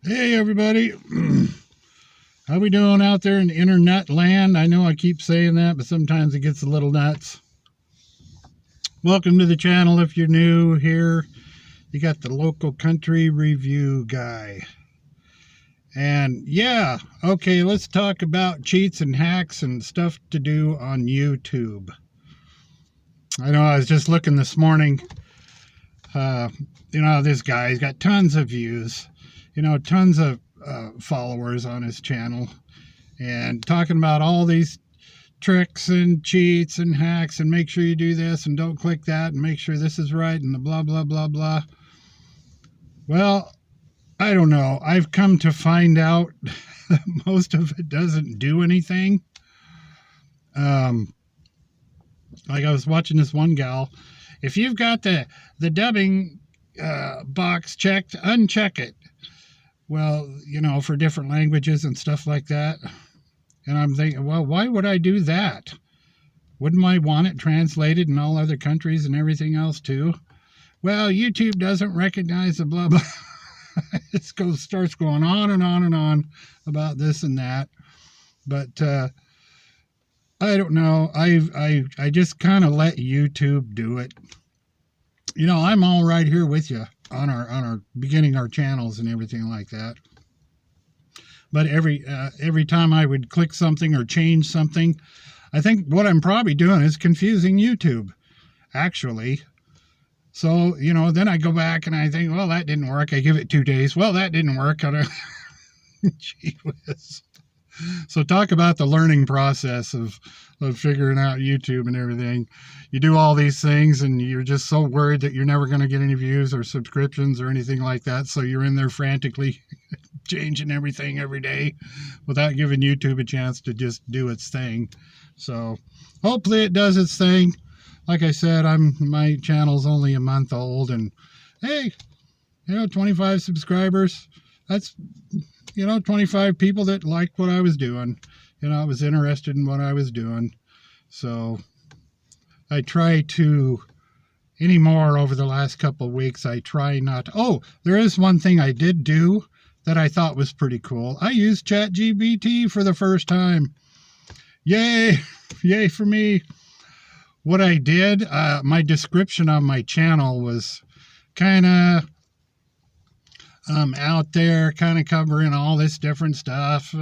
Hey everybody, how we doing out there in internet land? I know I keep saying that, but sometimes it gets a little nuts. Welcome to the channel. If you're new here, you got the local country review guy. And yeah, okay, let's talk about cheats and hacks and stuff to do on YouTube. I know I was just looking this morning. This guy's got tons of views, tons of followers on his channel, and talking about all these tricks and cheats and hacks and make sure you do this and don't click that and make sure this is right and the blah blah blah blah. Well, I don't know. I've come to find out that most of it doesn't do anything. Like I was watching this one gal. If you've got the dubbing box checked, uncheck it. Well, for different languages and stuff like that. And I'm thinking, well, why would I do that? Wouldn't I want it translated in all other countries and everything else too? Well, YouTube doesn't recognize the blah blah. It starts going on and on and on about this and that. But I don't know. I just kind of let YouTube do it. I'm all right here with you on our beginning our channels and everything like that. But every time I would click something or change something, I think what I'm probably doing is confusing YouTube, actually. So, then I go back and I think, well, that didn't work. I give it 2 days. Well, that didn't work. Gee whiz. So talk about the learning process of figuring out YouTube and everything. You do all these things and you're just so worried that you're never going to get any views or subscriptions or anything like that. So you're in there frantically changing everything every day without giving YouTube a chance to just do its thing. So hopefully it does its thing. Like I said, my channel's only a month old, and hey, 25 subscribers. That's 25 people that liked what I was doing. I was interested in what I was doing. So I try to, anymore over the last couple of weeks, I try not to. Oh, there is one thing I did do that I thought was pretty cool. I used ChatGPT for the first time. Yay! Yay for me. What I did, my description on my channel was kind of out there, kind of covering all this different stuff,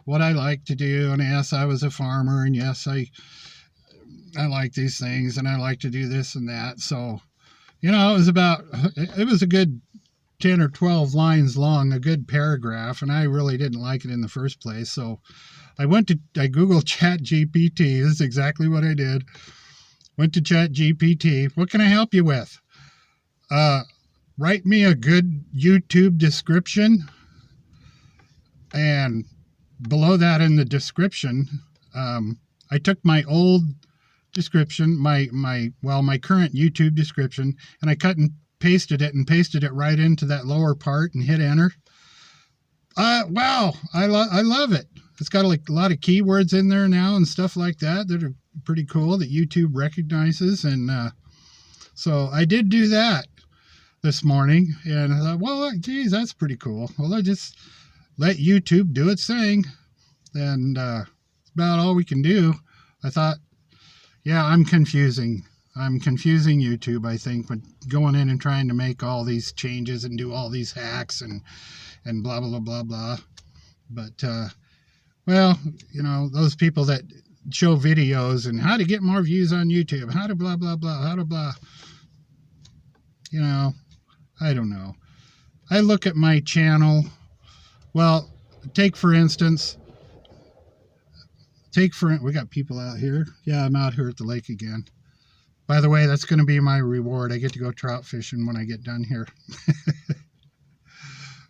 what I like to do. And yes, I was a farmer, and yes, I like these things, and I like to do this and that. So, it was a good 10 or 12 lines long, a good paragraph, and I really didn't like it in the first place. So I Googled ChatGPT. This is exactly what I did. Went to ChatGPT. What can I help you with? Write me a good YouTube description. And below that in the description, I took my old description, my current YouTube description, and I cut and pasted it right into that lower part and hit enter. Wow, I love it. It's got a lot of keywords in there now and stuff like that are pretty cool that YouTube recognizes. And so I did do that this morning, and I thought, well, geez, that's pretty cool. Well, I just let YouTube do its thing, and it's about all we can do. I thought, yeah, I'm confusing YouTube, I think, but going in and trying to make all these changes and do all these hacks and blah blah blah blah. But well, those people that show videos and how to get more views on YouTube, how to blah blah blah, how to blah, I don't know. I look at my channel. Well, for instance, we got people out here. Yeah, I'm out here at the lake again. By the way, that's going to be my reward. I get to go trout fishing when I get done here.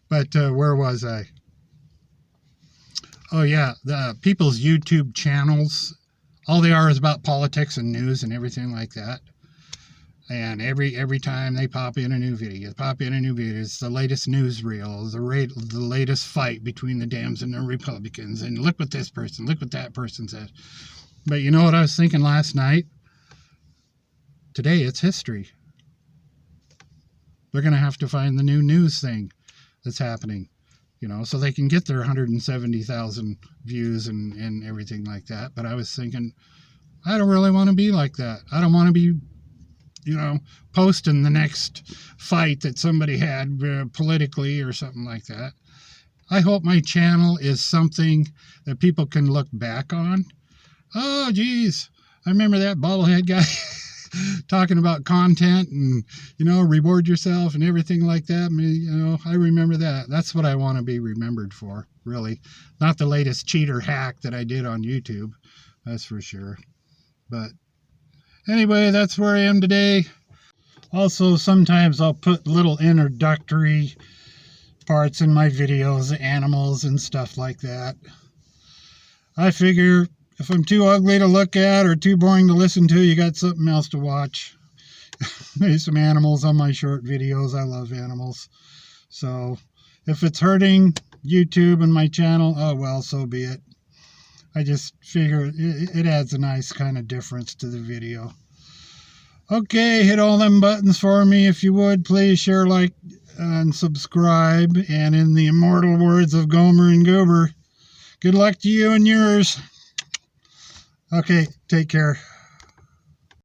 But where was I? Oh yeah, the people's YouTube channels, all they are is about politics and news and everything like that. And every time they pop in a new video, it's the latest newsreel, the latest fight between the Dems and the Republicans, and look what this person, look what that person said. But you know what I was thinking last night? Today it's history. They're going to have to find the new news thing that's happening. you know, so they can get their 170,000 views and everything like that. But I was thinking, I don't really want to be like that. I don't want to be, you know, posting the next fight that somebody had politically or something like that. I hope my channel is something that people can look back on. Oh, geez, I remember that bobblehead guy talking about content and, you know, reward yourself and everything like that. You know, I remember that. That's what I want to be remembered for, really. Not the latest cheater hack that I did on YouTube, that's for sure. But anyway, that's where I am today. Also, sometimes I'll put little introductory parts in my videos, animals and stuff like that. I figure if I'm too ugly to look at or too boring to listen to, you got something else to watch. Maybe some animals on my short videos. I love animals. So if it's hurting YouTube and my channel, oh well, so be it. I just figure it adds a nice kind of difference to the video. Okay, hit all them buttons for me if you would. Please share, like, and subscribe. And in the immortal words of Gomer and Goober, good luck to you and yours. Okay, take care.